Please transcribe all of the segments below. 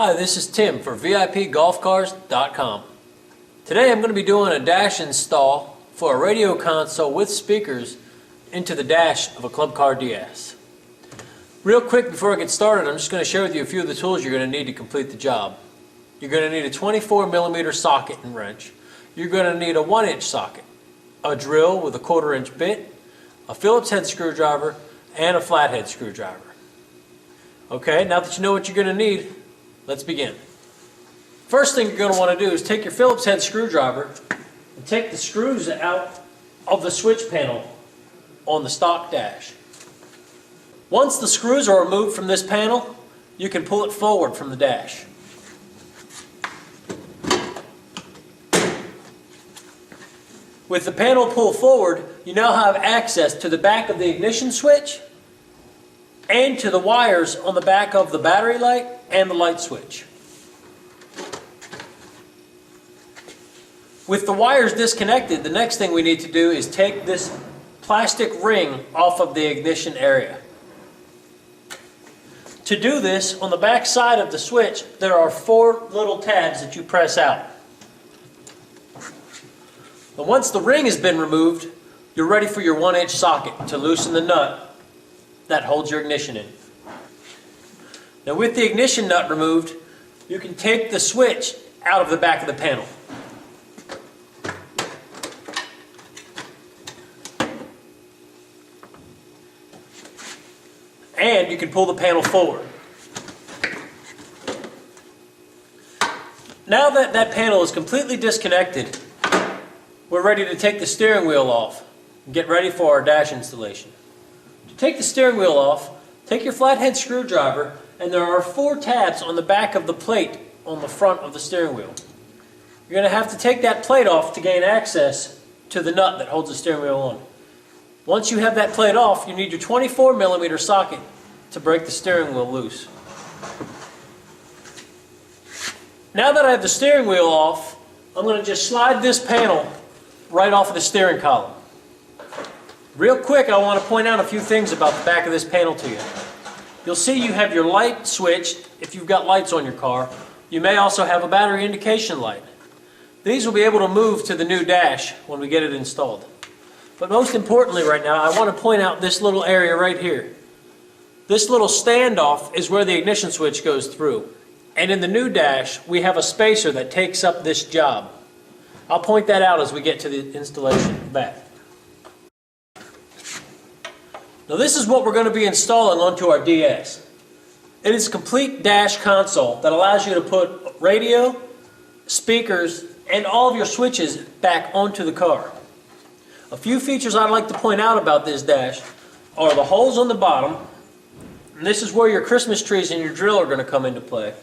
Hi, this is Tim for VIPGolfCars.com. Today I'm going to be doing a dash install for a radio console with speakers into the dash of a Club Car DS. Real quick before I get started, I'm just going to share with you a few of the tools you're going to need to complete the job. You're going to need a 24mm socket and wrench. You're going to need a 1-inch socket, a drill with a 1/4-inch bit, a Phillips head screwdriver, and a flathead screwdriver. Okay, now that you know what you're going to need, let's begin. First thing you're going to want to do is take your Phillips head screwdriver and take the screws out of the switch panel on the stock dash. Once the screws are removed from this panel, you can pull it forward from the dash. With the panel pulled forward, you now have access to the back of the ignition switch and to the wires on the back of the battery light and the light switch. With the wires disconnected, the next thing we need to do is take this plastic ring off of the ignition area. To do this, on the back side of the switch, there are 4 little tabs that you press out. But once the ring has been removed, you're ready for your 1-inch socket to loosen the nut that holds your ignition in. Now with the ignition nut removed, you can take the switch out of the back of the panel. And you can pull the panel forward. Now that that panel is completely disconnected, we're ready to take the steering wheel off and get ready for our dash installation. To take the steering wheel off, take your flathead screwdriver, and there are 4 tabs on the back of the plate on the front of the steering wheel. You're going to have to take that plate off to gain access to the nut that holds the steering wheel on. Once you have that plate off, you need your 24mm socket to break the steering wheel loose. Now that I have the steering wheel off, I'm going to just slide this panel right off of the steering column. Real quick, I want to point out a few things about the back of this panel to you. You'll see you have your light switch if you've got lights on your car. You may also have a battery indication light. These will be able to move to the new dash when we get it installed. But most importantly right now, I want to point out this little area right here. This little standoff is where the ignition switch goes through. And in the new dash, we have a spacer that takes up this job. I'll point that out as we get to the installation back. Now this is what we're going to be installing onto our DS. It is a complete dash console that allows you to put radio, speakers, and all of your switches back onto the car. A few features I'd like to point out about this dash are the holes on the bottom. And this is where your Christmas trees and your drill are going to come into play,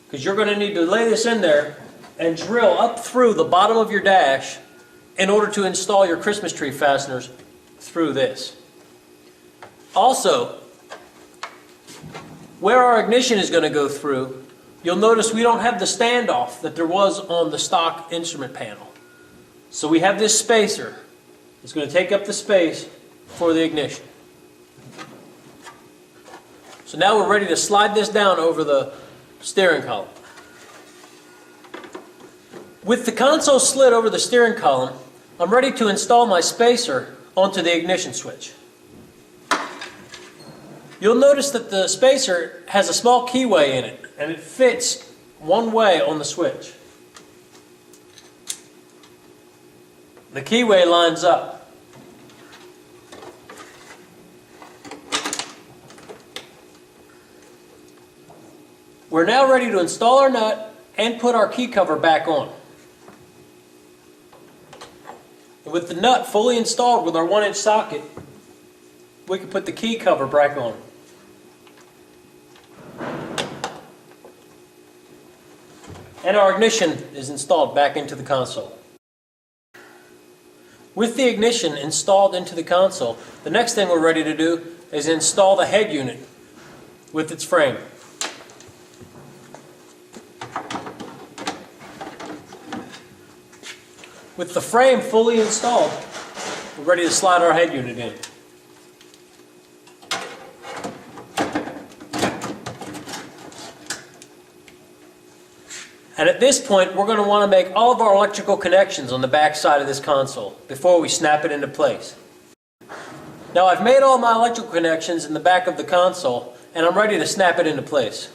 because you're going to need to lay this in there and drill up through the bottom of your dash in order to install your Christmas tree fasteners through this. Also, where our ignition is going to go through, you'll notice we don't have the standoff that there was on the stock instrument panel. So we have this spacer. It's going to take up the space for the ignition. So now we're ready to slide this down over the steering column. With the console slid over the steering column, I'm ready to install my spacer onto the ignition switch. You'll notice that the spacer has a small keyway in it, and it fits one way on the switch. The keyway lines up. We're now ready to install our nut and put our key cover back on. And with the nut fully installed with our 1-inch socket, we can put the key cover back on. And our ignition is installed back into the console. With the ignition installed into the console, the next thing we're ready to do is install the head unit with its frame. With the frame fully installed, we're ready to slide our head unit in. And at this point, we're going to want to make all of our electrical connections on the back side of this console before we snap it into place. Now I've made all my electrical connections in the back of the console, and I'm ready to snap it into place.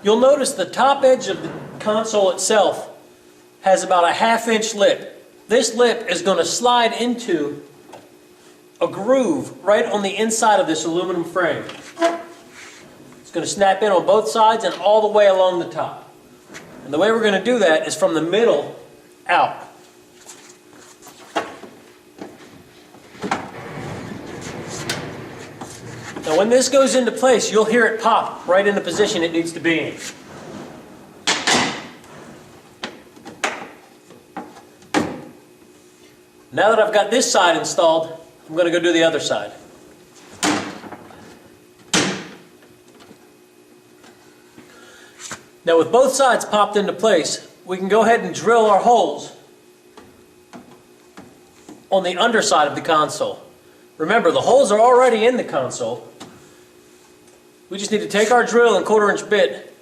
You'll notice the top edge of the console itself has about a 1/2 inch lip. This lip is going to slide into a groove right on the inside of this aluminum frame. It's going to snap in on both sides and all the way along the top. And the way we're going to do that is from the middle out. Now when this goes into place, you'll hear it pop right in the position it needs to be in. Now that I've got this side installed, I'm going to go do the other side. Now with both sides popped into place, we can go ahead and drill our holes on the underside of the console. Remember, the holes are already in the console. We just need to take our drill and 1/4 inch bit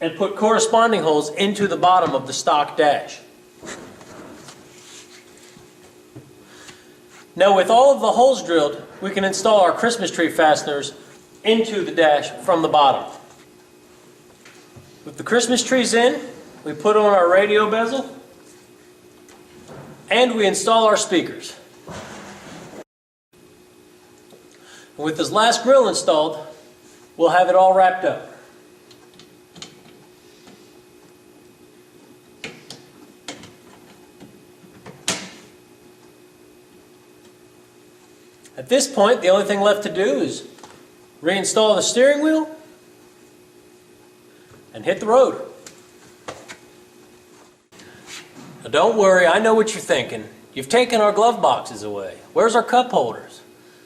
and put corresponding holes into the bottom of the stock dash. Now with all of the holes drilled, we can install our Christmas tree fasteners into the dash from the bottom. With the Christmas trees in, we put on our radio bezel and we install our speakers. And with this last grill installed, we'll have it all wrapped up. At this point, the only thing left to do is reinstall the steering wheel and hit the road. Now don't worry, I know what you're thinking. You've taken our glove boxes away. Where's our cup holders?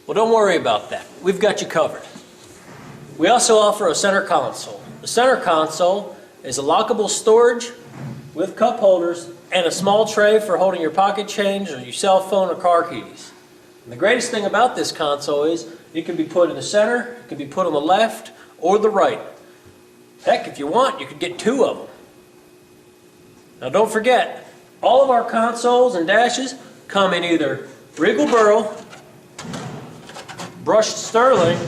Well, don't worry about that. We've got you covered. We also offer a center console. The center console is a lockable storage with cup holders and a small tray for holding your pocket change or your cell phone or car keys. And the greatest thing about this console is it can be put in the center, it can be put on the left or the right. Heck, if you want, you could get 2 of them. Now don't forget, all of our consoles and dashes come in either Regal Burl, brushed sterling,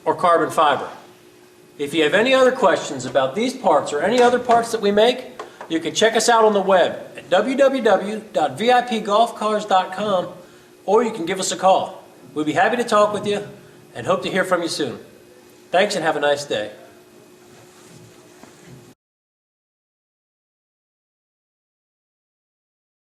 or carbon fiber. If you have any other questions about these parts or any other parts that we make, you can check us out on the web at www.vipgolfcars.com, or you can give us a call. We'll be happy to talk with you and hope to hear from you soon. Thanks and have a nice day.